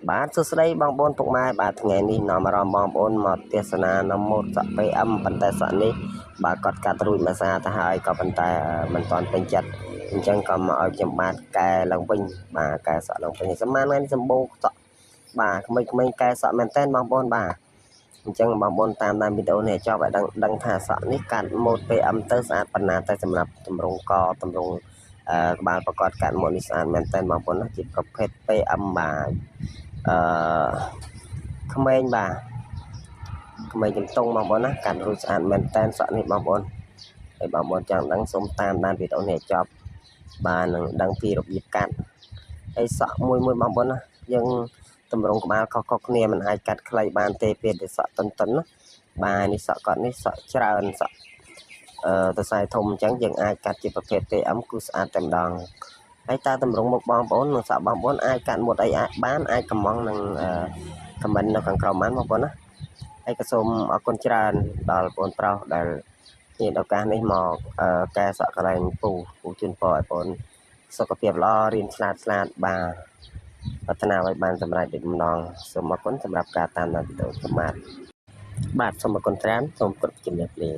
បាទសួស្តីបងប្អូនពុកម៉ែបាទថ្ងៃនេះនាំអារម្មណ៍បងប្អូនមកទេសនានៅម៉ូតសក់ PM ប៉ុន្តែសក់នេះបាទគាត់កាត់រួចមួយសារទៅហើយក៏ប៉ុន្តែមិនទាន់ពេញចិត្តអញ្ចឹងក៏មកឲ្យខ្ញុំបាទកែឡើងវិញបាទកែសក់ឡើងវិញសម្មានថ្ងៃនេះសម្បូរសក់បាទក្មេងៗកែសក់មែនតើបងប្អូនបាទអញ្ចឹងបងប្អូនតាមដានវីដេអូនេះចប់ឲ្យដឹងថាសក់នេះកាត់ម៉ូត PM ទៅស្អាតប៉ុណ្ណាតែសម្រាប់តម្រងកតម្រងក្បាលប្រកបកាត់ម៉ូតនេះស្អាតមែនតើបងប្អូនណាជាប្រភេទ PM បាទក្មេងបាទក្មេងជំទង់បងប្អូនណាកាត់រួចស្អាតមែនតើសក់នេះបងប្អូនហើយបងប្អូនចង់ដឹងសូមតាមដានវីដេអូនេះចប់បាទនឹងដឹងពីរបៀបកាត់ហើយសក់មួយបងប្អូនណាយើងតម្រងក្បាលខុសៗគ្នាមិនអាចកាត់ខ្លីបានទេពេលដែលសក់តុនណាបាទនេះសក់គាត់នេះសក់ច្រើនសក់ទៅខ្សែធំអញ្ចឹងយើងអាចកាត់ជាប្រភេទ PM គឺស្អាតតែម្ដងហើយតើតម្រងមុខបងប្អូននិងសក់បងប្អូនអាចកាត់មុតអីបានអាចកំងនឹងខមមិននៅខាងក្រោមបានបងប្អូនណាហើយក៏សូមអរគុណច្រើនដល់បងប្រុសដែលមានឱកាសនេះមកកែសក់កន្លែងពូជូនពរឲ្យបងសុខភាពល្អរៀនឆ្លាតបាទប្រាថ្នាឲ្យបានសម្រេចដូចបំណងសូមអរគុណសម្រាប់ការតាមដានវីដេអូខ្ញុំបាទសូមអរគុណច្រើនសូមគោរពជំរាបលា